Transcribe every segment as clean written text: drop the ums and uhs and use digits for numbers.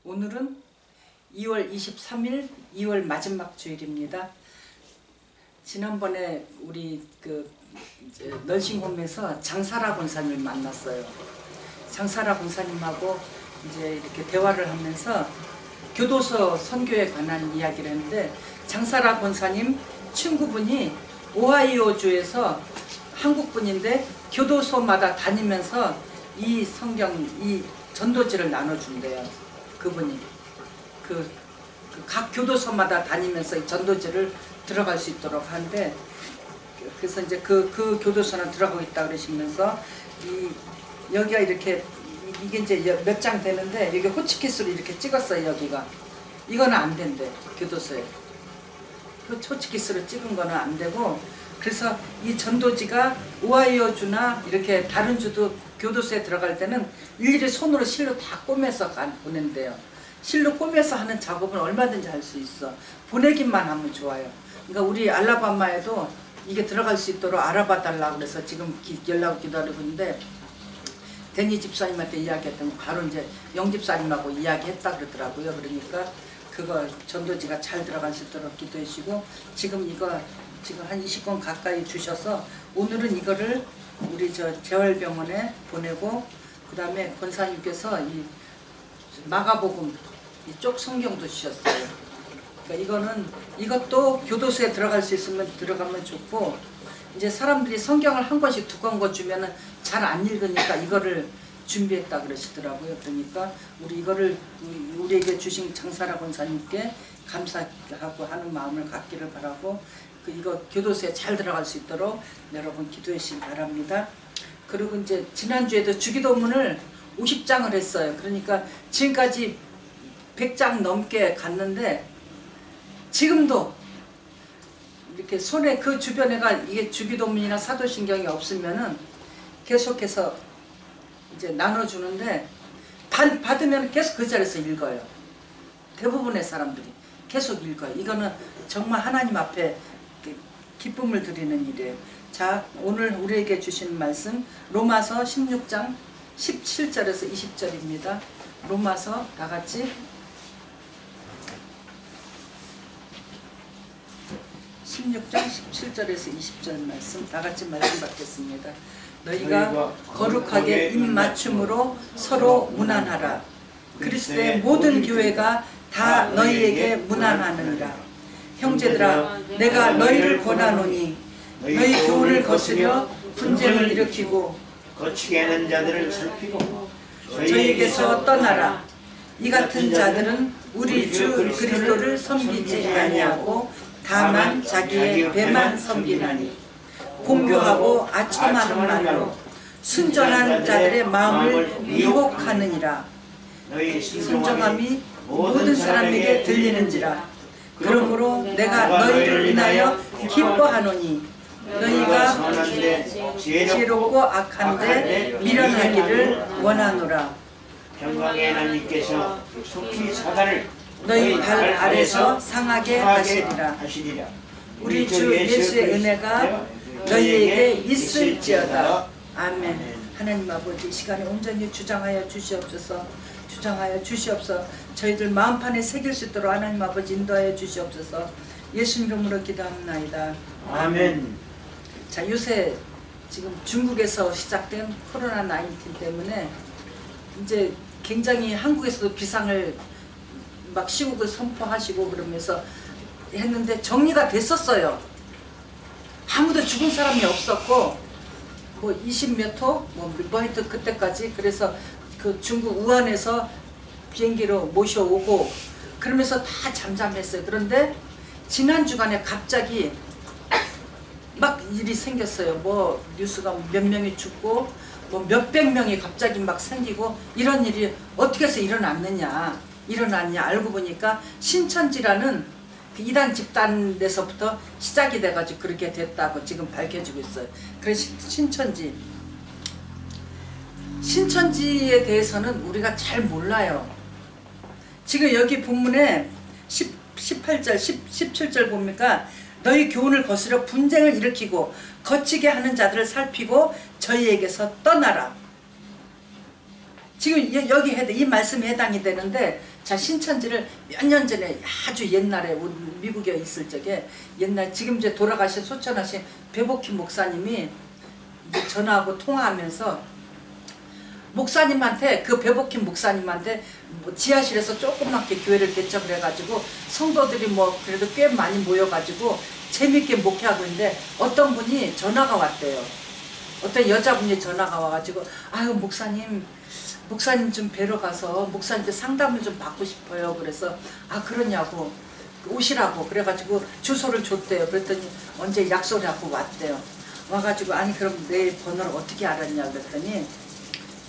오늘은 2월 23일 2월 마지막 주일입니다. 지난번에 우리 널싱홈에서 장사라 권사님을 만났어요. 장사라 권사님하고 이제 이렇게 대화를 하면서 교도소 선교에 관한 이야기를 했는데, 장사라 권사님 친구분이 오하이오주에서 한국분인데 교도소마다 다니면서 이 성경, 이 전도지를 나눠준대요. 그분이 각 교도소마다 다니면서 이 전도지를 들어갈 수 있도록 하는데, 그래서 이제 그 교도소는 들어가고 있다 그러시면서 여기가 이렇게 이게 이제 몇 장 되는데 여기 호치키스로 이렇게 찍었어요. 여기가 이거는 안 된대. 교도소에 호치키스로 찍은 거는 안 되고, 그래서 이 전도지가 오하이오주나 이렇게 다른 주도 교도소에 들어갈 때는 일일이 손으로 실로 다 꼬매서 보낸대요. 실로 꼬매서 하는 작업은 얼마든지 할 수 있어. 보내기만 하면 좋아요. 그러니까 우리 알라바마에도 이게 들어갈 수 있도록 알아봐 달라고 그래서 지금 연락을 기다리고 있는데, 데니 집사님한테 이야기했던 거 바로 이제 영 집사님하고 이야기했다 그러더라고요. 그러니까 그거 전도지가 잘 들어갈 수 있도록 기도해 주시고, 지금 한 20권 가까이 주셔서 오늘은 이거를 우리 재활병원에 보내고, 그 다음에 권사님께서 이 마가복음 이쪽 성경도 주셨어요. 그러니까 이것도 교도소에 들어갈 수 있으면 들어가면 좋고, 이제 사람들이 성경을 한 권씩 두 권 주면은 잘 안 읽으니까 이거를 준비했다 그러시더라고요. 그러니까 이거를 우리에게 주신 장사라 권사님께 감사하고 하는 마음을 갖기를 바라고, 이거 교도소에 잘 들어갈 수 있도록 여러분 기도해 주시기 바랍니다. 그리고 이제 지난주에도 주기도문을 50장을 했어요. 그러니까 지금까지 100장 넘게 갔는데, 지금도 이렇게 손에 그 주변에가 이게 주기도문이나 사도신경이 없으면은 계속해서 이제 나눠주는데, 받으면 계속 그 자리에서 읽어요. 대부분의 사람들이 계속 읽어요. 이거는 정말 하나님 앞에 기쁨을 드리는 일이에요. 자, 오늘 우리에게 주신 말씀 로마서 16장 17절에서 20절입니다. 로마서 다 같이 16장 17절에서 20절 말씀 다 같이 말씀 받겠습니다. 너희가 거룩하게 입맞춤으로 서로 문안하라. 그리스도의 모든 교회가 다 너희에게 문안하느니라. 형제들아, 내가 너희를 권하노니 너희 교훈을 거스려 분쟁을 일으키고 거치게 하는 자들을 살피고 저희에게서 떠나라. 이 같은 자들은 우리 주 그리스도를 섬기지 아니하고 다만 자기의 배만 섬기나니, 공교하고 아첨하는 말로 순전한 자들의 마음을 미혹하느니라. 순정함이 모든 사람에게 들리는지라. 그러므로 내가 너희를 인하여 기뻐하노니 너희가 지혜롭고 악한데 미련하기를 원하노라. 평강의 하나님께서 속히 사단을 너희 발 아래서 상하게 하시리라. 우리 주 예수의 은혜가 너희에게 있을지어다. 아멘. 하나님 아버지, 이 시간에 온전히 주장하여 주시옵소서. 저희들 마음판에 새길 수 있도록 하나님 아버지 인도하여 주시옵소서. 예수 이름으로 기도합나이다. 아멘. 자, 요새 지금 중국에서 시작된 코로나 19 때문에 이제 굉장히 한국에서도 비상을 막 시국을 선포하시고 그러면서 했는데 정리가 됐었어요. 아무도 죽은 사람이 없었고, 뭐 20몇 호 뭐 하여튼 그때까지. 그래서 그 중국 우한에서 비행기로 모셔오고 그러면서 다 잠잠했어요. 그런데 지난 주간에 갑자기 막 일이 생겼어요. 뭐 뉴스가 몇 명이 죽고 뭐 몇백 명이 갑자기 막 생기고, 이런 일이 어떻게 해서 일어났냐 알고 보니까 신천지라는 그 이단 집단에서부터 시작이 돼가지고 그렇게 됐다고 지금 밝혀지고 있어요. 그래서 신천지에 대해서는 우리가 잘 몰라요. 지금 여기 본문에 18절, 17절 보니까 너희 교훈을 거스려 분쟁을 일으키고 거치게 하는 자들을 살피고 저희에게서 떠나라. 지금 여기 이 말씀에 해당이 되는데, 자, 신천지를 몇 년 전에 아주 옛날에 미국에 있을 적에 옛날 지금 이제 돌아가신 소천하신 배복희 목사님이 이제 전화하고 통화하면서 목사님한테 그 배복희 목사님한테 뭐 지하실에서 조그맣게 교회를 개척을 해가지고 성도들이 뭐 그래도 꽤 많이 모여가지고 재밌게 목회하고 있는데 어떤 분이 전화가 왔대요. 어떤 여자분이 전화가 와가지고 아유 목사님 좀 뵈러 가서 목사님께 상담을 좀 받고 싶어요. 그래서 아 그러냐고 오시라고 그래가지고 주소를 줬대요. 그랬더니 언제 약속을 하고 왔대요. 와가지고 아니 그럼 내 번호를 어떻게 알았냐 그랬더니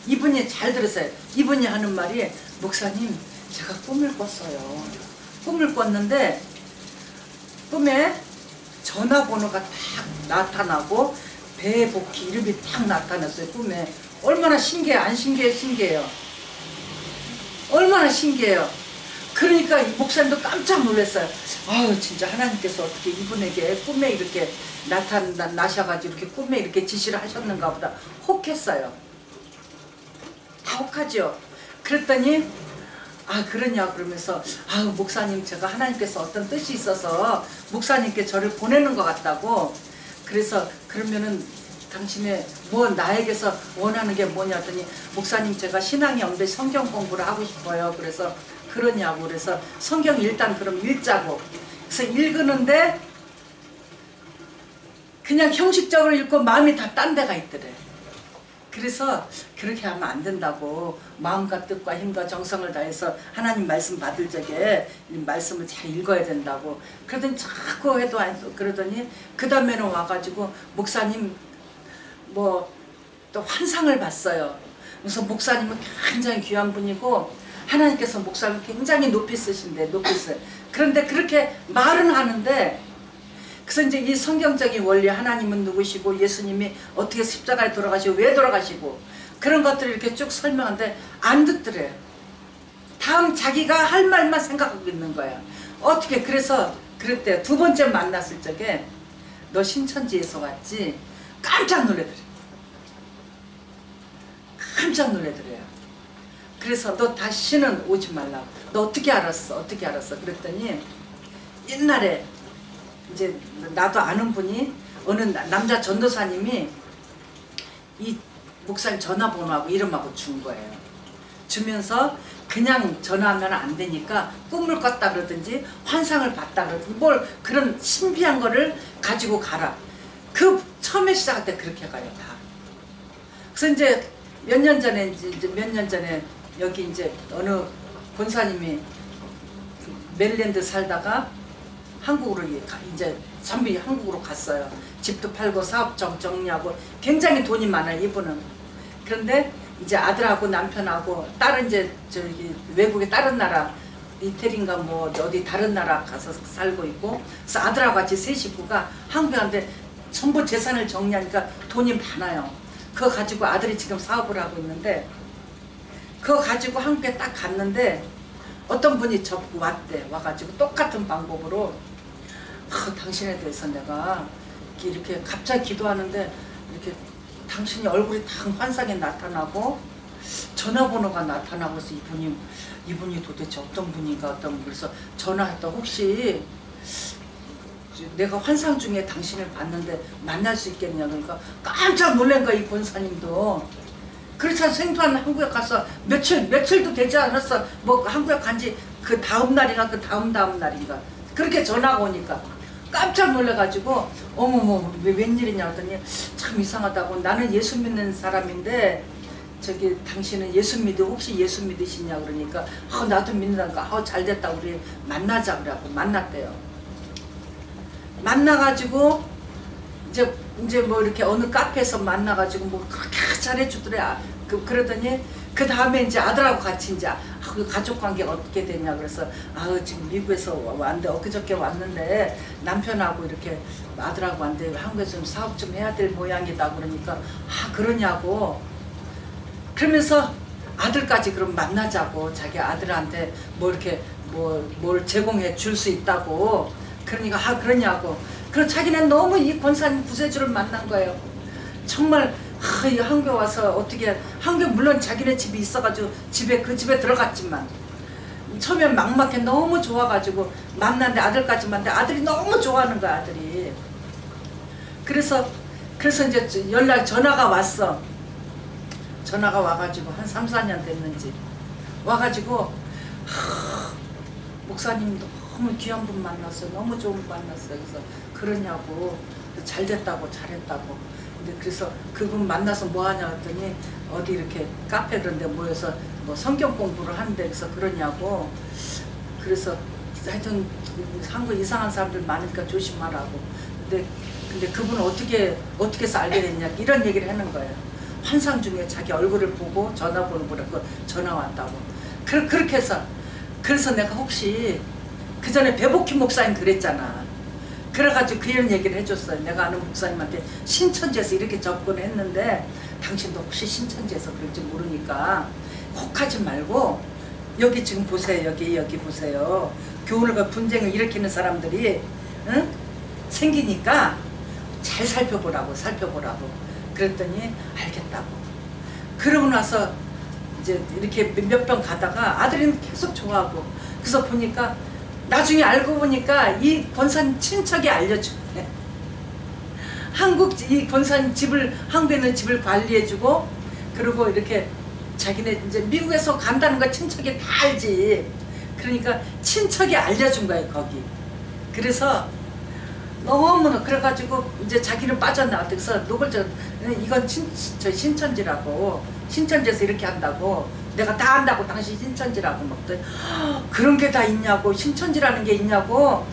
이분이 잘 들으세요. 이분이 하는 말이 목사님 제가 꿈을 꿨어요. 꿈을 꿨는데 꿈에 전화번호가 딱 나타나고 배복희 이름이 딱 나타났어요. 꿈에. 얼마나 신기해. 안 신기해? 신기해요. 얼마나 신기해요. 그러니까 목사님도 깜짝 놀랐어요. 아유 진짜 하나님께서 어떻게 이분에게 꿈에 이렇게 나셔가지고 이렇게 꿈에 이렇게 지시를 하셨는가 보다 혹했어요. 다 혹하죠. 그랬더니 아 그러냐 그러면서 아유 목사님 제가 하나님께서 어떤 뜻이 있어서 목사님께 저를 보내는 것 같다고 그래서 그러면은 당신의 뭐 나에게서 원하는 게 뭐냐 했더니 목사님 제가 신앙이 없는데 성경 공부를 하고 싶어요. 그래서 그러냐고 그래서 성경 일단 그럼 읽자고 그래서 읽으는데 그냥 형식적으로 읽고 마음이 다 딴 데가 있더래. 그래서 그렇게 하면 안 된다고 마음과 뜻과 힘과 정성을 다해서 하나님 말씀 받을 적에 이 말씀을 잘 읽어야 된다고 그러더니 자꾸 해도 안 그러더니 그 다음에는 와가지고 목사님 뭐 또 환상을 봤어요. 그래서 목사님은 굉장히 귀한 분이고 하나님께서 목사님을 굉장히 높이 쓰신대. 높이 쓰. 그런데 그렇게 말은 하는데 그래서 이제 이 성경적인 원리 하나님은 누구시고 예수님이 어떻게 십자가에 돌아가시고 왜 돌아가시고 그런 것들을 이렇게 쭉 설명하는데 안 듣더래. 다음 자기가 할 말만 생각하고 있는 거야. 어떻게 그래서 그랬대요. 두 번째 만났을 적에 너 신천지에서 왔지? 깜짝 놀래더래. 깜짝 놀래더래요. 그래서 너 다시는 오지 말라고. 너 어떻게 알았어? 어떻게 알았어? 그랬더니 옛날에 이제 나도 아는 분이 어느 남자 전도사님이 이 목사님 전화번호하고 이름하고 준 거예요. 주면서 그냥 전화하면 안 되니까 꿈을 꿨다 그러든지 환상을 봤다 그러든지 뭘 그런 신비한 거를 가지고 가라. 그 처음에 시작할 때 그렇게 가요 다. 그래서 이제 몇 년 전에 여기 이제 어느 권사님이 메릴랜드 살다가 한국으로 이제 전부 한국으로 갔어요. 집도 팔고 사업 정리하고 굉장히 돈이 많아요 이분은. 그런데 이제 아들하고 남편하고 딸은 이제 저기 외국의 다른 나라 이태리인가 뭐 어디 다른 나라 가서 살고 있고 그래서 아들하고 같이 세 식구가 한국에 왔는데 전부 재산을 정리하니까 돈이 많아요. 그거 가지고 아들이 지금 사업을 하고 있는데 그거 가지고 한국에 딱 갔는데 어떤 분이 왔대. 와가지고 똑같은 방법으로 당신에 대해서 내가 이렇게 갑자기 기도하는데 이렇게 당신이 얼굴이 딱 환상에 나타나고 전화번호가 나타나고 해서 이분이 도대체 어떤 분인가 그래서 전화했다. 혹시 내가 환상 중에 당신을 봤는데 만날 수 있겠냐 그러니까 깜짝 놀란 거야 이 권사님도. 그래서 생소한 한국에 가서 며칠도 되지 않았어. 뭐 한국에 간지 그 다음 날인가 그 다음 날인가 그렇게 전화가 오니까 깜짝 놀래가지고 어머머 웬일이냐 했더니 참 이상하다고 나는 예수 믿는 사람인데 저기 당신은 예수 혹시 예수 믿으시냐 그러니까 나도 믿는다니까 잘됐다 우리 만나자 그래갖고 만났대요. 만나가지고 이제 뭐 이렇게 어느 카페에서 만나가지고 뭐 그렇게 잘해주더래. 그러더니 그 다음에 이제 아들하고 같이 이제 그 가족 관계가 어떻게 되냐 그래서 지금 미국에서 왔는데 엊그저께 왔는데 남편하고 이렇게 아들하고 왔는데 한국에서 좀 사업 좀 해야 될 모양이다 그러니까 그러냐고 그러면서 아들까지 그럼 만나자고 자기 아들한테 뭐 이렇게 뭘 제공해 줄 수 있다고 그러니까 그러냐고. 그럼 자기는 너무 이 권사님 구세주를 만난 거예요. 정말 이 한국에 와서 어떻게 한국에 물론 자기네 집이 있어가지고 그 집에 들어갔지만 처음엔 막막해 너무 좋아가지고 만났는데 아들까지 만났는데 아들이 너무 좋아하는 거야 아들이. 그래서 이제 전화가 왔어. 전화가 와가지고 한 3, 4년 됐는지 와가지고 목사님 너무 귀한 분 만났어요. 너무 좋은 분 만났어요. 그래서 그러냐고 잘 됐다고 잘했다고. 근데 그래서 그분 만나서 뭐 하냐 했더니 어디 이렇게 카페 그런 데 모여서 뭐 성경 공부를 하는데 그래서 그러냐고. 그래서 하여튼 한국 이상한 사람들 많으니까 조심하라고. 근데 그분은 어떻게 해서 알게 됐냐 이런 얘기를 하는 거예요. 환상 중에 자기 얼굴을 보고 전화번호 보라고 전화 왔다고. 그렇게 해서 그래서 내가 혹시 그 전에 배복희 목사님 그랬잖아. 그래가지고 그런 얘기를 해줬어요. 내가 아는 목사님한테 신천지에서 이렇게 접근했는데 당신도 혹시 신천지에서 그럴지 모르니까 혹하지 말고 여기 지금 보세요. 여기 보세요. 교훈과 분쟁을 일으키는 사람들이 응? 생기니까 잘 살펴보라고. 그랬더니 알겠다고. 그러고 나서 이제 이렇게 몇 번 가다가 아들은 계속 좋아하고 그래서 보니까 나중에 알고 보니까 이 권사님 친척이 알려주네. 이 권사님 집을 한국에 있는 집을 관리해주고 그리고 이렇게 자기네 이제 미국에서 간다는 거 친척이 다 알지. 그러니까 친척이 알려준 거예요 거기. 그래서 너무나 그래가지고 이제 자기는 빠져나왔대. 그래서 이건 저 신천지라고. 신천지에서 이렇게 한다고. 내가 다 안다고 당신 신천지라고 막 그런 게 다 있냐고. 신천지라는 게 있냐고.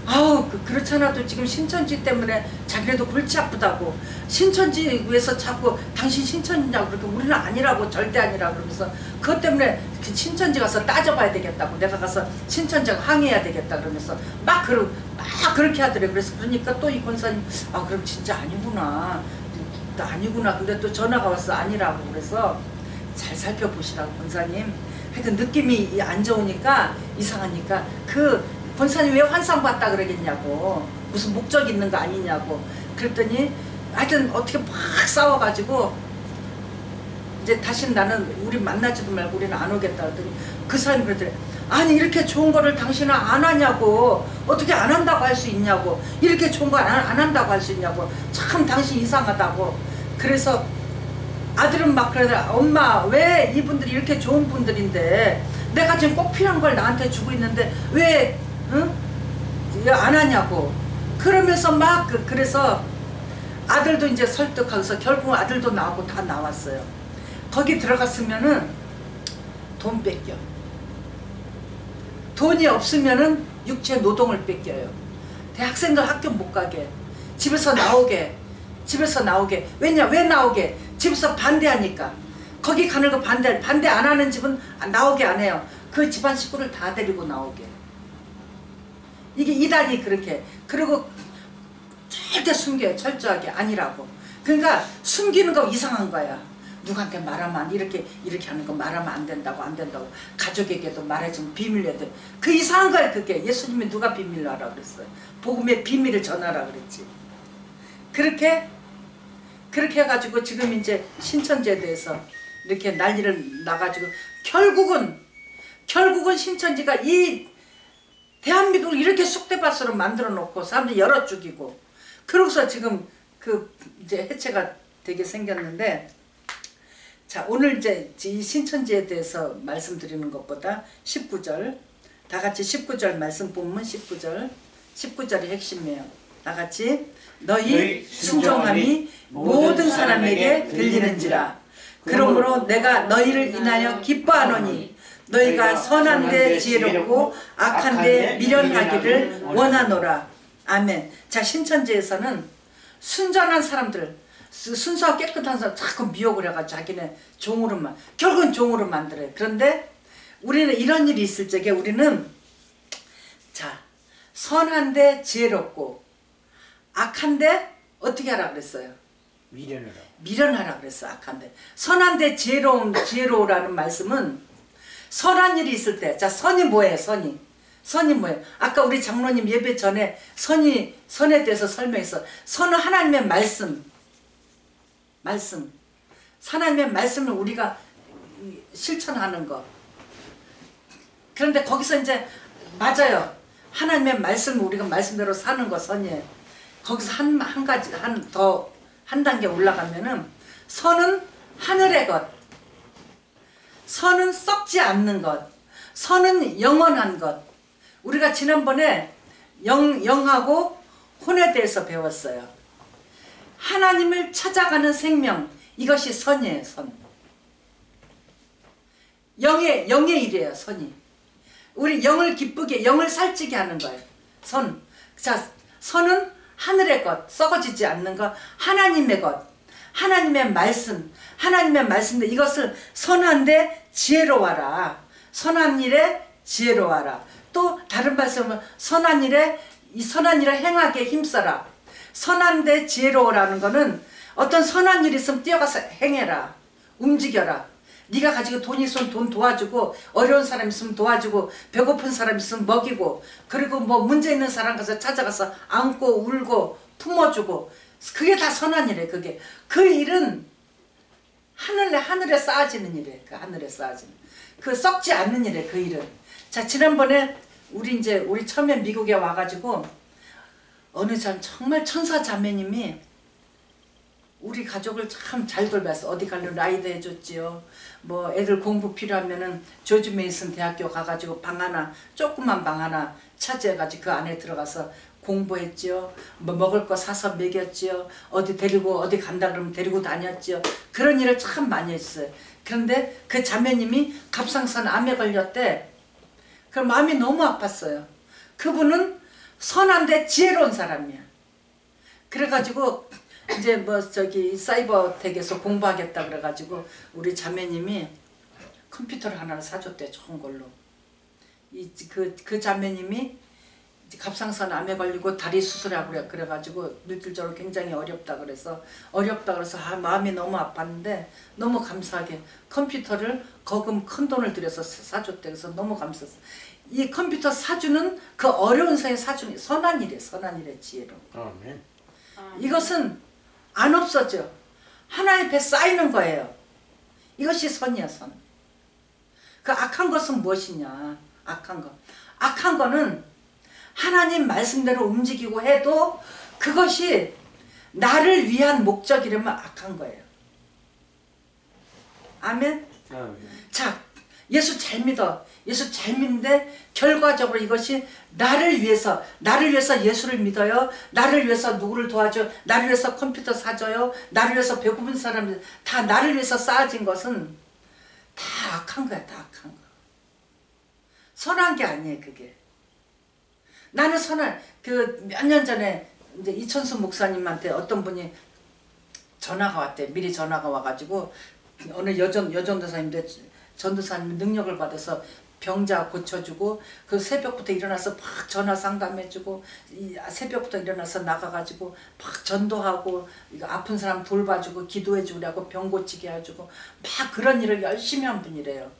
아우 그렇잖아도 지금 신천지 때문에 자기네도 골치 아프다고. 신천지에서 자꾸 당신 신천지냐고. 그렇게 우리는 아니라고. 절대 아니라고. 그러면서 그것 때문에 그 신천지 가서 따져봐야 되겠다고. 내가 가서 신천지가 항의해야 되겠다 그러면서 막 그렇게 하더래. 그래서 그러니까 또 이 권사님 그럼 진짜 아니구나. 근데 또 전화가 왔어. 아니라고. 그래서 잘 살펴보시라고 권사님. 하여튼 느낌이 안 좋으니까 이상하니까 그 권사님 왜 환상 봤다 그러겠냐고. 무슨 목적이 있는 거 아니냐고. 그랬더니 하여튼 어떻게 막 싸워가지고 이제 다시는 나는 우리 만나지도 말고 우리는 안 오겠다 그랬더니 그 사람이 그러더래. 아니 이렇게 좋은 거를 당신은 안 하냐고. 어떻게 안 한다고 할 수 있냐고. 이렇게 좋은 거 안 한다고 할 수 있냐고. 참 당신 이상하다고. 그래서 아들은 막 그러더라. 엄마 왜 이분들이 이렇게 좋은 분들인데 내가 지금 꼭 필요한 걸 나한테 주고 있는데 왜 안 하냐고. 그러면서 막 그래서 아들도 이제 설득하고서 결국 아들도 나오고 다 나왔어요. 거기 들어갔으면은 돈 뺏겨. 돈이 없으면은 육체 노동을 뺏겨요. 대학생들 학교 못 가게. 집에서 나오게. 왜 나오게? 집에서 반대하니까. 거기 가는 거 반대 안 하는 집은 나오게 안 해요. 그 집안 식구를 다 데리고 나오게. 이게 이단이 그렇게. 그리고 절대 숨겨요. 철저하게 아니라고. 그러니까 숨기는 거 이상한 거야. 누구한테 말하면 이렇게 하는 거 말하면 안 된다고. 가족에게도 말해주면 비밀로 돼. 그 이상한 거야 그게. 예수님이 누가 비밀로 하라 그랬어요. 복음의 비밀을 전하라 그랬지. 그렇게 해가지고 지금 이제 신천지에 대해서 이렇게 난리를 나가지고 결국은 신천지가 이 대한민국을 이렇게 쑥대밭으로 만들어 놓고 사람들이 열어 죽이고 그러고서 지금 이제 해체가 되게 생겼는데, 자 오늘 이제 이 신천지에 대해서 말씀드리는 것보다 19절 다 같이 19절 말씀 본문 19절이 핵심이에요. 다 같이 너희 순종함이 모든 사람에게 들리는지라. 그러므로 내가 너희를 인하여 기뻐하노니 너희가 선한 데 지혜롭고 악한 데 미련하기를 원하노라. 아멘. 자 신천지에서는 순전한 사람들, 순수하고 깨끗한 사람 자꾸 미혹을 해가지고 자기네 결국은 종으로 만들어요. 그런데 우리는 이런 일이 있을 적에 우리는 자 선한데 지혜롭고 악한데 어떻게 하라 그랬어요? 미련하라 그랬어. 악한데 선한데 지혜로우라는 말씀은 선한 일이 있을 때, 자 선이 뭐예요? 선이 뭐예요? 아까 우리 장로님 예배 전에 선에 대해서 설명했어. 선은 하나님의 말씀. 하나님의 말씀을 우리가 실천하는 거. 그런데 거기서 이제 맞아요. 하나님의 말씀 우리가 말씀대로 사는 거 선이에요. 거기서 한 가지 한 단계 올라가면은 선은 하늘의 것, 선은 썩지 않는 것, 선은 영원한 것. 우리가 지난번에 영하고 혼에 대해서 배웠어요. 하나님을 찾아가는 생명, 이것이 선이에요. 선. 영의 일이에요. 선이. 우리 영을 기쁘게, 영을 살찌게 하는 거예요. 선. 자, 선은 하늘의 것, 썩어지지 않는 것, 하나님의 것, 하나님의 말씀, 하나님의 말씀인데 이것을 선한데 지혜로워라. 선한 일에 지혜로워라. 또 다른 말씀은 선한 일에 이 선한 일을 행하게 힘써라. 선한데 지혜로워라는 거는 어떤 선한 일이 있으면 뛰어가서 행해라. 움직여라. 네가 가지고 돈 있으면 돈 도와주고, 어려운 사람 있으면 도와주고, 배고픈 사람 있으면 먹이고, 그리고 뭐 문제 있는 사람 가서 찾아가서 안고 울고 품어주고, 그게 다 선한 일이에요. 그게 그 일은 하늘에 쌓아지는 일이에요. 그 하늘에 쌓아지는 그 썩지 않는 일이에요. 그 일은. 자, 지난번에 우리 처음에 미국에 와가지고 어느 정말 천사 자매님이 우리 가족을 참 잘 돌봤어. 어디 가려면 라이드 해줬지요. 뭐 애들 공부 필요하면은 조지 메이슨 대학교 가가지고 조그만 방 하나 차지해가지고 그 안에 들어가서 공부했지요. 뭐 먹을 거 사서 먹였지요. 어디 간다 그러면 데리고 다녔지요. 그런 일을 참 많이 했어요. 그런데 그 자매님이 갑상선 암에 걸렸대. 그 마음이 너무 아팠어요. 그분은 선한데 지혜로운 사람이야. 그래가지고 이제 뭐 사이버텍에서 공부하겠다 그래가지고 우리 자매님이 컴퓨터를 하나 사줬대. 좋은 걸로. 그 자매님이 갑상선 암에 걸리고 다리 수술하고 그래가지고 물질적으로 굉장히 어렵다 그래서 마음이 너무 아팠는데 너무 감사하게 컴퓨터를 거금 큰 돈을 들여서 사줬대. 그래서 너무 감사했어. 이 컴퓨터 사주는 그 어려운 사에 사주는 선한 일에 지혜로. 아멘. 이것은 안 없어져. 하나님 앞에 쌓이는 거예요. 이것이 선이야. 선. 그 악한 것은 무엇이냐. 악한 거는 하나님 말씀대로 움직이고 해도 그것이 나를 위한 목적이라면 악한 거예요. 아멘? 자, 예수 잘 믿어. 예수 잘 믿는데 결과적으로 이것이 나를 위해서 예수를 믿어요. 나를 위해서 누구를 도와줘. 나를 위해서 컴퓨터 사줘요. 나를 위해서 배고픈 사람 다 나를 위해서 쌓아진 것은 다 악한 거야. 다 악한 거. 선한 게 아니에요. 그게. 나는 몇 년 전에 이제 이천수 목사님한테 어떤 분이 전화가 왔대. 미리 전화가 와가지고 어느 여전도사님인데 전도사님 능력을 받아서 병자 고쳐주고 그 새벽부터 일어나서 막 전화 상담해주고 새벽부터 일어나서 나가가지고 막 전도하고 이거 아픈 사람 돌봐주고 기도해주고 병 고치게 해주고 막 그런 일을 열심히 한 분이래요.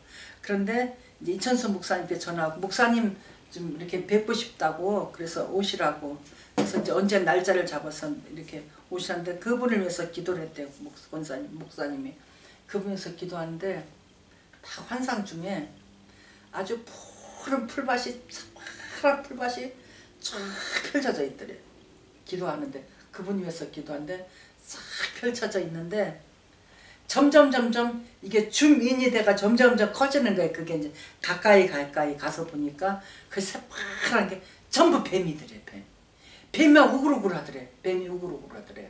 그런데 이제 이천수 목사님께 전화하고 목사님 좀 이렇게 뵙고 싶다고 그래서 오시라고 그래서 이제 언제 날짜를 잡아서 이렇게 오시는데 그분을 위해서 기도를 했대요. 목사님이 그분에서 기도하는데 다 환상 중에 아주 파란 풀밭이 쫙 펼쳐져 있더래. 기도하는데 그분 위해서 기도하는데 싹 펼쳐져 있는데 점점 이게 줌인이 돼가 점점 커지는 거예요. 그게 이제 가까이 가서 보니까 그 새파란 게 전부 뱀이더래. 뱀이 우글우글 하더래요.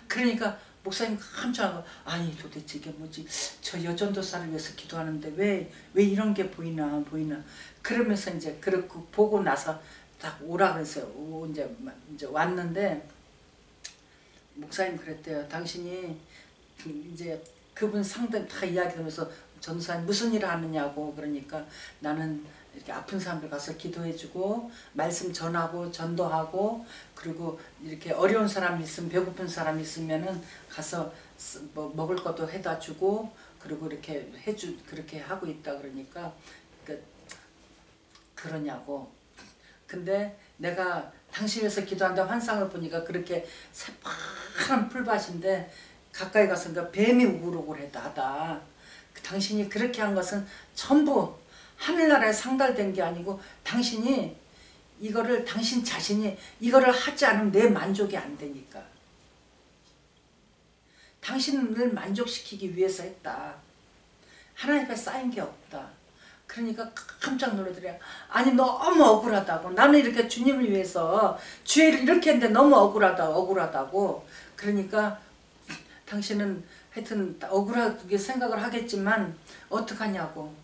그러니까 목사님 깜짝 아니 도대체 이게 뭐지? 저 여전도사를 위해서 기도하는데 왜 이런 게 보이나 그러면서 이제 그렇고 보고 나서 딱 오라 그래서 이제 왔는데 목사님 그랬대요. 당신이 이제 그분 상담 다 이야기하면서 전도사님 무슨 일을 하느냐고 그러니까 나는 이렇게 아픈 사람들 가서 기도해주고 말씀 전하고 전도하고 그리고 이렇게 어려운 사람 있으면 배고픈 사람 있으면은 가서 뭐 먹을 것도 해다 주고 그리고 이렇게 그렇게 하고 있다 그러니까 그러냐고. 근데 내가 당신 위해서 기도한다 환상을 보니까 그렇게 새파란 풀밭인데 가까이 가서 뱀이 우글우글하다. 당신이 그렇게 한 것은 전부 하늘나라에 상달된 게 아니고 당신이 이거를 당신 자신이 이거를 하지 않으면 내 만족이 안 되니까. 당신을 만족시키기 위해서 했다. 하나님 앞에 쌓인 게 없다. 그러니까 깜짝 놀라더래요. 아니 너무 억울하다고. 나는 이렇게 주님을 위해서 주의를 이렇게 했는데 너무 억울하다고. 그러니까 당신은 하여튼 억울하게 생각을 하겠지만 어떡하냐고.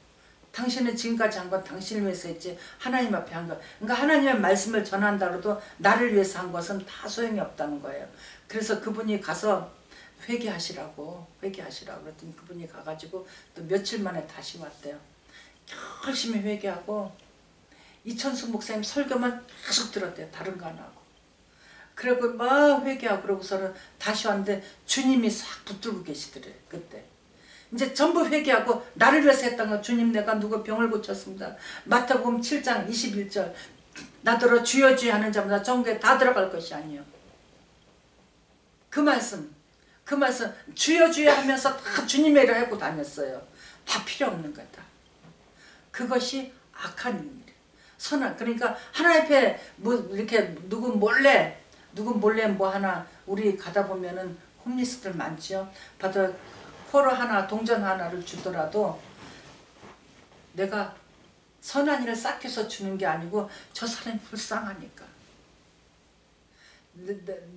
당신은 지금까지 한 건 당신을 위해서 했지 하나님 앞에 한 거. 그러니까 하나님의 말씀을 전한다 해도 나를 위해서 한 것은 다 소용이 없다는 거예요. 그래서 그분이 가서 회개하시라고 그랬더니 그분이 가가지고 또 며칠 만에 다시 왔대요. 열심히 회개하고 이천수 목사님 설교만 계속 들었대요. 다른 거 안 하고. 그리고 막 회개하고 그러고서는 다시 왔는데 주님이 싹 붙들고 계시더래요. 그때 이제 전부 회개하고 나를 위해서 했던 거. 주님 내가 누구 병을 고쳤습니다. 마태복음 7장 21절 나더러 주여 주여 하는 자마다 천국에 다 들어갈 것이 아니요. 그 말씀 주여 주여 하면서 다 주님의 일을 하고 다녔어요. 다 필요 없는 거다. 그것이 악한 일이에요. 선한. 그러니까 하나님 앞에 뭐 이렇게 누구 몰래 뭐 하나 우리 가다 보면은 홈리스들 많죠. 받아 쿼러 하나 동전 하나를 주더라도 내가 선한 일을 싹해서 주는 게 아니고 저 사람이 불쌍하니까.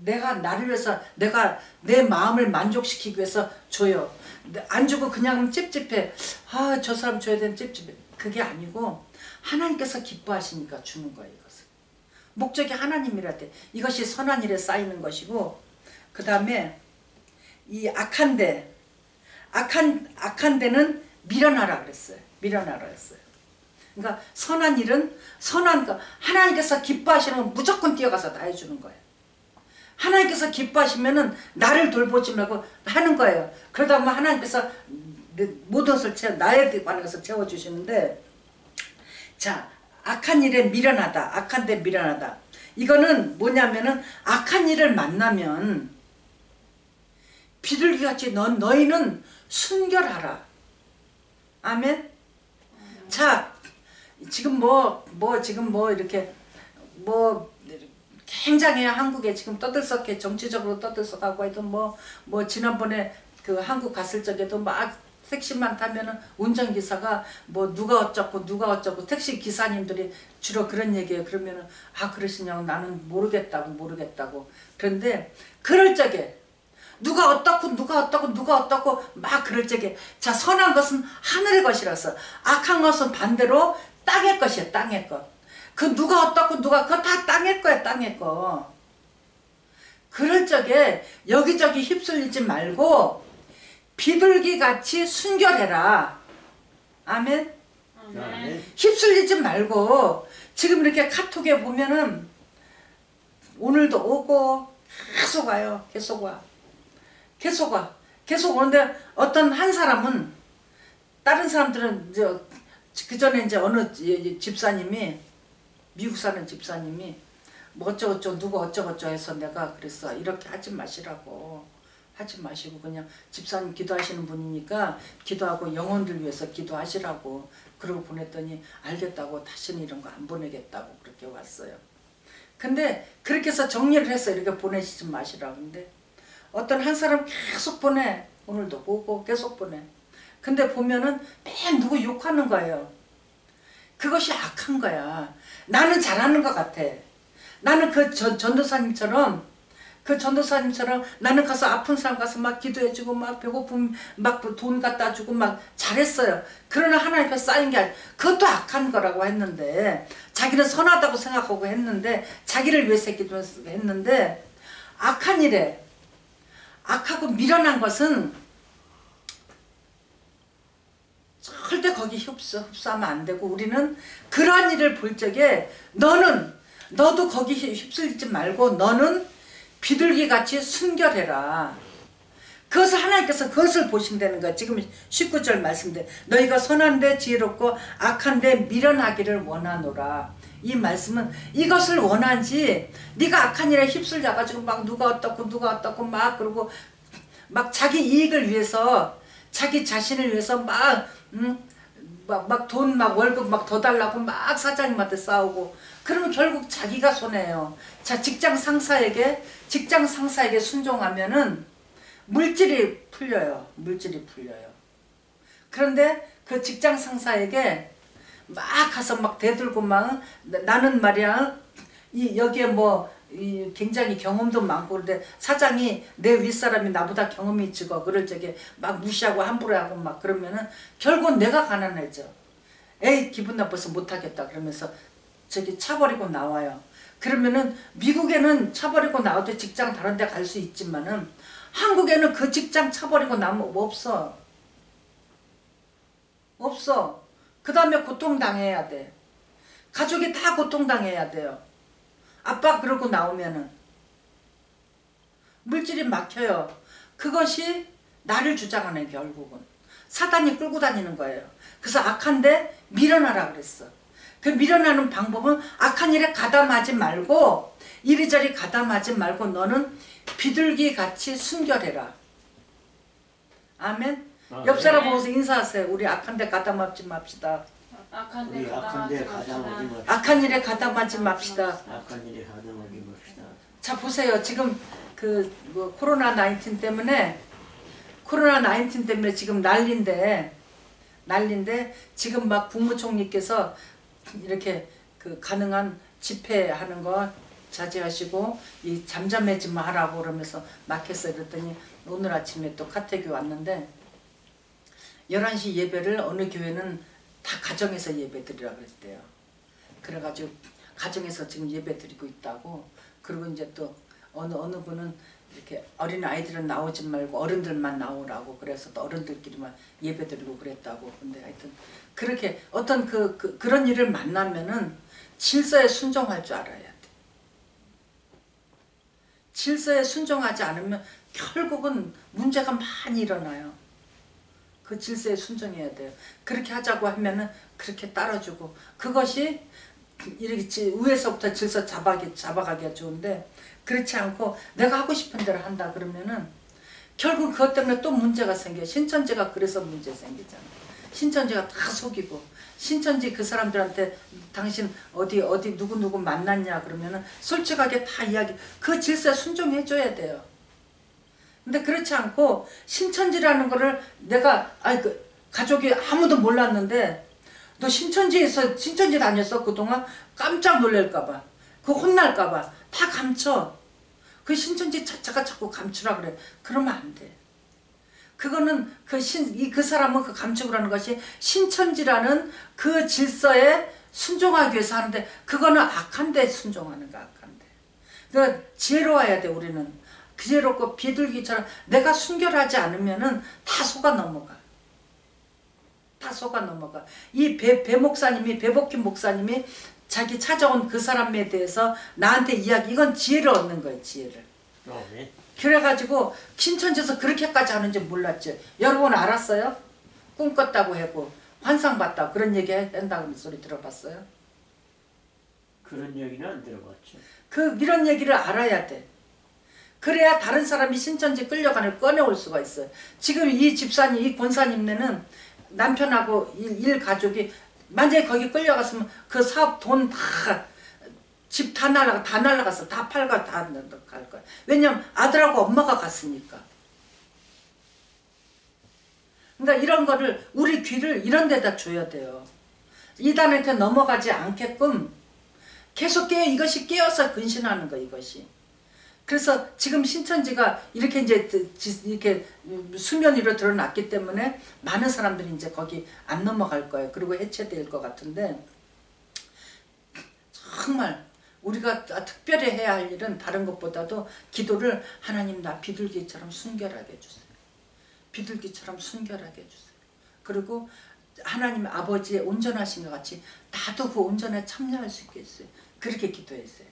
내가 나를 위해서 내가 내 마음을 만족시키기 위해서 줘요. 안 주고 그냥 하면 찝찝해. 아, 저 사람 줘야 되는 찝찝해. 그게 아니고 하나님께서 기뻐하시니까 주는 거예요. 이것은 목적이 하나님이라 돼. 이것이 선한 일에 쌓이는 것이고, 그 다음에 이 악한 데는 밀어놔라 그랬어요. 밀어놔라 그랬어요. 그러니까 선한 일은 선한 거 하나님께서 기뻐하시는 건 무조건 뛰어가서 다 해주는 거예요. 하나님께서 기뻐하시면은 나를 돌보지 말고 하는 거예요. 그러다 보면 하나님께서 모든 것을 나에 관한 것을 채워주시는데, 자, 악한 일에 미련하다. 악한 데 미련하다. 이거는 뭐냐면은 악한 일을 만나면 비둘기같이 너희는 순결하라. 아멘. 자, 지금 지금 이렇게 굉장히 한국에 지금 떠들썩해. 정치적으로 떠들썩하고 해도 지난번에 그 한국 갔을 적에도 막 택시만 타면은 운전기사가 누가 어쩌고 택시 기사님들이 주로 그런 얘기예요. 그러면은 그러시냐고. 나는 모르겠다고. 그런데 그럴 적에 누가 어떻고 막 그럴 적에, 자, 선한 것은 하늘의 것이라서 악한 것은 반대로 땅의 것이에요. 땅의 것. 그 누가 어떻고 그거 다 땅의 거야. 땅의 거. 그럴 적에 여기저기 휩쓸리지 말고 비둘기같이 순결해라. 아멘. 아멘. 휩쓸리지 말고. 지금 이렇게 카톡에 보면은 오늘도 오고 계속 와요. 계속 오는데 어떤 한 사람은, 다른 사람들은 그 전에 이제 어느 집사님이, 미국 사는 집사님이 어쩌고저쩌고 누구 어쩌고저쩌고 해서 내가 그랬어. 이렇게 하지 마시라고. 하지 마시고 그냥 집사님 기도하시는 분이니까 기도하고 영혼들 위해서 기도하시라고 그러고 보냈더니 알겠다고 다시는 이런 거 안 보내겠다고 그렇게 왔어요. 근데 그렇게 해서 정리를 해서 이렇게 보내시지 마시라고. 근데 어떤 한 사람 계속 보내. 오늘도 보고 계속 보내. 근데 보면은 맨 누구 욕하는 거예요. 그것이 악한 거야. 나는 잘하는 것 같아. 나는 그 전도사님처럼 나는 가서 아픈 사람 가서 막 기도해주고 막 배고픔 막 돈 갖다 주고 막 잘했어요. 그러나 하나님 앞에 쌓인 게 아니라 그것도 악한 거라고 했는데, 자기는 선하다고 생각하고 했는데, 자기를 위해서 했는데, 악한 일에 악하고 미련한 것은 절대 거기 흡수하면 안 되고, 우리는 그러한 일을 볼 적에 너도 거기 휩쓸리지 말고 너는 비둘기같이 순결해라. 그것을 하나님께서 그것을 보신다는 거야. 지금 19절 말씀대 너희가 선한데 지혜롭고 악한데 미련하기를 원하노라. 이 말씀은 이것을 원하지, 네가 악한 일에 휩쓸려가지고 막 누가 어떻고 막 그러고 막 자기 이익을 위해서, 자기 자신을 위해서 막 막 돈 막 월급 막 더 달라고 막 사장님한테 싸우고 그러면 결국 자기가 손해요. 자, 직장 상사에게 순종하면은 물질이 풀려요. 물질이 풀려요. 그런데 그 직장 상사에게 막 가서 막 대들고 막 나는 말이야 여기에 뭐 굉장히 경험도 많고 그런데 사장이 내 윗사람이 나보다 경험이 적어 그럴 적에 막 무시하고 함부로 하고 막 그러면은 결국 내가 가난해져. 에이 기분 나빠서 못하겠다 그러면서 저기 차버리고 나와요. 그러면은 미국에는 차버리고 나와도 직장 다른 데 갈 수 있지만은 한국에는 그 직장 차버리고 나면 없어. 그 다음에 고통당해야 돼. 가족이 다 고통당해야 돼요. 아빠 그러고 나오면은 물질이 막혀요. 그것이 나를 주장하는 결국은 사단이 끌고 다니는 거예요. 그래서 악한데 밀어나라 그랬어. 그 밀어나는 방법은 악한 일에 가담하지 말고 이리저리 가담하지 말고 너는 비둘기 같이 순결해라. 아멘. 옆 사람 보고서 인사하세요. 우리 악한 데 가담하지 맙시다. 우리 악한 데 가담하지 맙시다. 악한 일에 가담하지 맙시다. 악한 일에 가담하지 맙시다. 자 보세요. 지금 그 뭐 코로나 19 때문에 지금 난리인데 지금 막 국무총리께서 이렇게 그 가능한 집회하는 거 자제하시고 이 잠잠해지 마라고 그러면서 막 했어요. 그랬더니 오늘 아침에 또 카톡이 왔는데 11시 예배를 어느 교회는 다 가정에서 예배 드리라 그랬대요. 그래가지고 가정에서 지금 예배 드리고 있다고. 그리고 이제 또 어느 분은 이렇게 어린 아이들은 나오지 말고 어른들만 나오라고 그래서 또 어른들끼리만 예배 드리고 그랬다고. 근데 하여튼 그렇게 어떤 그런 일을 만나면은 질서에 순종할 줄 알아야 돼. 질서에 순종하지 않으면 결국은 문제가 많이 일어나요. 그 질서에 순종해야 돼요. 그렇게 하자고 하면은 그렇게 따라주고 그것이 이렇게 위에서부터 질서 잡아가기가 좋은데 그렇지 않고 내가 하고 싶은 대로 한다 그러면은 결국 그것 때문에 또 문제가 생겨. 신천지가 그래서 문제 생기잖아. 신천지가 다 속이고 신천지 그 사람들한테 당신 어디 누구 만났냐 그러면은 솔직하게 다 이야기 그 질서에 순종해 줘야 돼요. 근데 그렇지 않고 신천지라는 거를 내가 가족이 아무도 몰랐는데 너 신천지 다녔어 그동안? 깜짝 놀랄까봐 그 혼날까봐 다 감춰. 그 신천지 자체가 자꾸 감추라 그래. 그러면 안 돼. 그거는 그 사람은 그 감추라는 것이 신천지라는 그 질서에 순종하기 위해서 하는데 그거는 악한데 순종하는 거 악한데. 그러니까 지혜로워야 돼. 우리는 지혜롭고 비둘기처럼 내가 순결하지 않으면은 다 속아 넘어가. 다 속아 넘어가. 이 배복희 목사님이 자기 찾아온 그 사람에 대해서 나한테 이건 지혜를 얻는 거예요. 지혜를. 네. 그래가지고 신천지에서 그렇게까지 하는지 몰랐지. 여러분 알았어요? 꿈꿨다고 하고 환상 봤다 그런 얘기 한다는 소리 들어봤어요? 그런 얘기는 안 들어봤죠. 이런 얘기를 알아야 돼. 그래야 다른 사람이 신천지 끌려가는 걸 꺼내올 수가 있어요. 지금 이 집사님, 이 권사님네는 남편하고 일 가족이 만약에 거기 끌려갔으면 그 사업 돈 다 집 다 날라갔어. 다 팔고 다 갈 거야. 왜냐면 아들하고 엄마가 갔으니까. 그러니까 이런 거를 우리 귀를 이런 데다 줘야 돼요. 이단한테 넘어가지 않게끔 계속 이것이 깨어서 근신하는 거 이것이. 그래서 지금 신천지가 이렇게 이렇게 수면 위로 드러났기 때문에 많은 사람들이 이제 거기 안 넘어갈 거예요. 그리고 해체될 것 같은데 정말 우리가 특별히 해야 할 일은 다른 것보다도 기도를 하나님 나 비둘기처럼 순결하게 해주세요. 비둘기처럼 순결하게 해주세요. 그리고 하나님 아버지의 온전하신 것 같이 나도 그 온전에 참여할 수 있겠어요. 그렇게 기도했어요.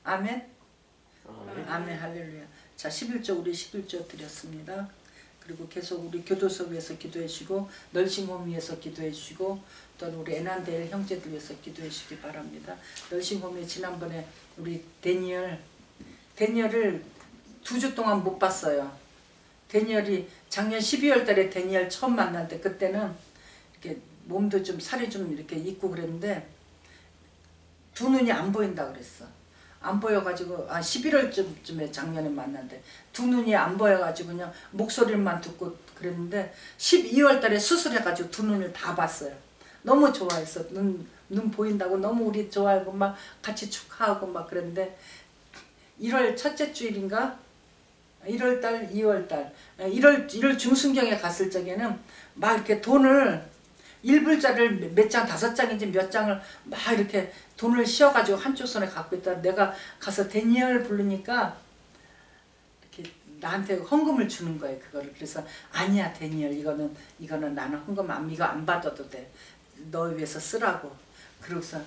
아멘. 아멘 할렐루야. 자 11조 우리 11조 드렸습니다. 그리고 계속 우리 교도소 위해서 기도해 주시고 널싱홈 위해서 기도해 주시고 또 우리 애난데일 형제들 위해서 기도해 주시기 바랍니다. 널싱홈에 지난번에 우리 데니얼을 2주 동안 못 봤어요. 데니얼이 작년 12월 달에 데니얼 처음 만났는데 그때는 이렇게 몸도 좀 살이 좀 이렇게 있고 그랬는데 두 눈이 안 보인다 그랬어. 안 보여가지고 11월쯤에 작년에 만났는데 두 눈이 안 보여가지고 그냥 목소리만 듣고 그랬는데 12월 달에 수술해가지고 두 눈을 다 봤어요. 너무 좋아했어. 눈 보인다고 너무 우리 좋아하고 막 같이 축하하고 막 그랬는데 1월 첫째 주일인가 1월달 2월달 1월 중순경에 갔을 적에는 막 이렇게 돈을 1불짜리를 몇 장 5장인지 몇 장을 막 이렇게 돈을 씌워가지고 한쪽 손에 갖고 있다. 내가 가서 데니얼 부르니까 이렇게 나한테 헌금을 주는 거예요. 그거를. 그래서 아니야 데니얼 이거는 나는 헌금 이거 안 받아도 돼. 너 위해서 쓰라고. 그러고서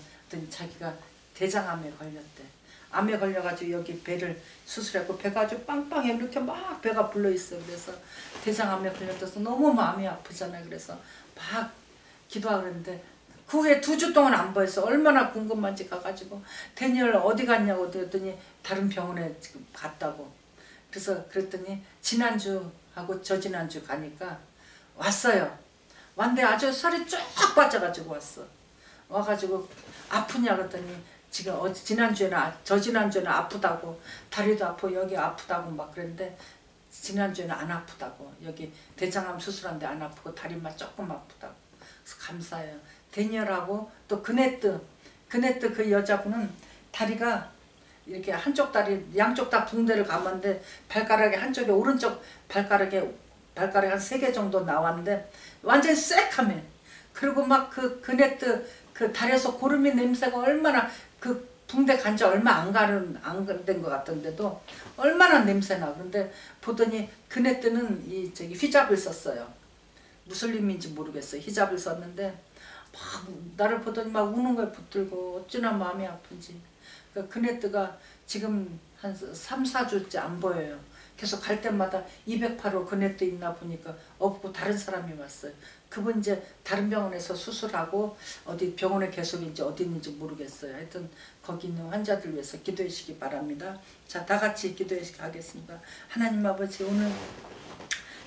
자기가 대장암에 걸렸대. 암에 걸려가지고 여기 배를 수술했고 배가 아주 빵빵해. 이렇게 막 배가 불러있어. 그래서 대장암에 걸렸어서 너무 마음이 아프잖아요. 그래서 막 기도하고 그랬는데 그 후에 2주 동안 안 보였어. 얼마나 궁금한지 가가지고 데니얼 어디 갔냐고 그랬더니 다른 병원에 지금 갔다고. 그래서 그랬더니 지난주하고 저지난주 가니까 왔어요. 왔는데 아주 살이 쫙 빠져가지고 왔어. 와가지고 아프냐 그랬더니 지금 지난주에는 저지난주에는 아프다고 다리도 아프고 여기 아프다고 막 그랬는데 지난주에는 안 아프다고. 여기 대장암 수술한데 안 아프고 다리만 조금 아프다고. 그래서 감사해요. 데니얼하고 또 그네트 그 여자분은 다리가 이렇게 한쪽 다리 양쪽 다 붕대를 감았는데 발가락에 한쪽에 오른쪽 발가락에 한 3개 정도 나왔는데 완전히 새카매. 그리고 막 그 그네트 그 다리에서 고르미 냄새가 얼마나 그 붕대 간 지 얼마 안 된 것 같던데도 얼마나 냄새나. 그런데 보더니 그네트는 이 히잡을 썼어요. 무슬림인지 모르겠어요. 히잡을 썼는데 막 나를 보더니 막 우는 거에 붙들고 어찌나 마음이 아픈지. 그러니까 그네트가 지금 한 3, 4주째 안 보여요. 계속 갈 때마다 208호 그네트 있나 보니까 없고 다른 사람이 왔어요. 그분 이제 다른 병원에서 수술하고 어디 병원에 계속 이제 어디 있는지 모르겠어요. 하여튼 거기 있는 환자들 위해서 기도해 주시기 바랍니다. 자, 다 같이 기도해 주시기 하겠습니다. 하나님 아버지 오늘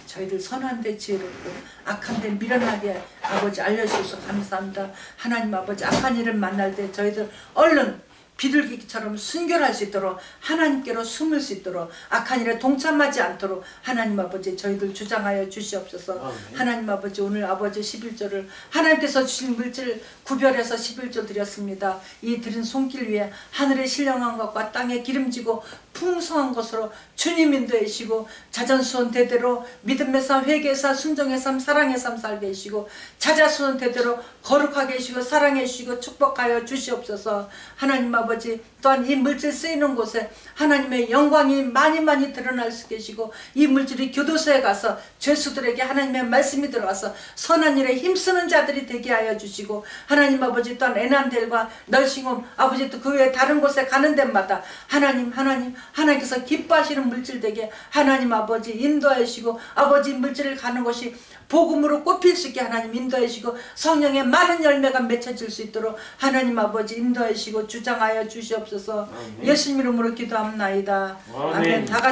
저희들 선한 데 지혜롭고 악한 데 미련하게 아버지 알려주셔서 감사합니다. 하나님 아버지 악한 일을 만날 때 저희들 얼른 비둘기처럼 순결할 수 있도록 하나님께로 숨을 수 있도록 악한 일에 동참하지 않도록 하나님 아버지 저희들 주장하여 주시옵소서. 하나님 아버지 오늘 아버지 11조를 하나님께서 주신 물질 구별해서 11조 드렸습니다. 이 드린 손길 위에 하늘의 신령한 것과 땅에 기름지고 풍성한 것으로 주님 인도해주시고 자전수원 대대로 믿음의 삶, 회개의 삶, 순종의 삶, 사랑의 삶 살게 해주시고 자자수원 대대로 거룩하게 해주시고 사랑해 주시고 축복하여 주시옵소서. 하나님 아버지 또한 이 물질 쓰이는 곳에 하나님의 영광이 많이 드러날 수 계시고 이 물질이 교도소에 가서 죄수들에게 하나님의 말씀이 들어가서 선한 일에 힘쓰는 자들이 되게 하여 주시고 하나님 아버지 또한 에난델과 널싱홈 아버지 또 그 외에 다른 곳에 가는 데마다 하나님께서 기뻐하시는 물질 되게 하나님 아버지 인도하여 주시고 아버지 물질을 가는 곳이 복음으로 꽃필 수 있게 하나님 인도해 주시고 성령의 많은 열매가 맺혀질 수 있도록 하나님 아버지 인도해 주시고 주장하여 주시옵소서. 예수님 이름으로 기도합나이다. 아멘. 다 같이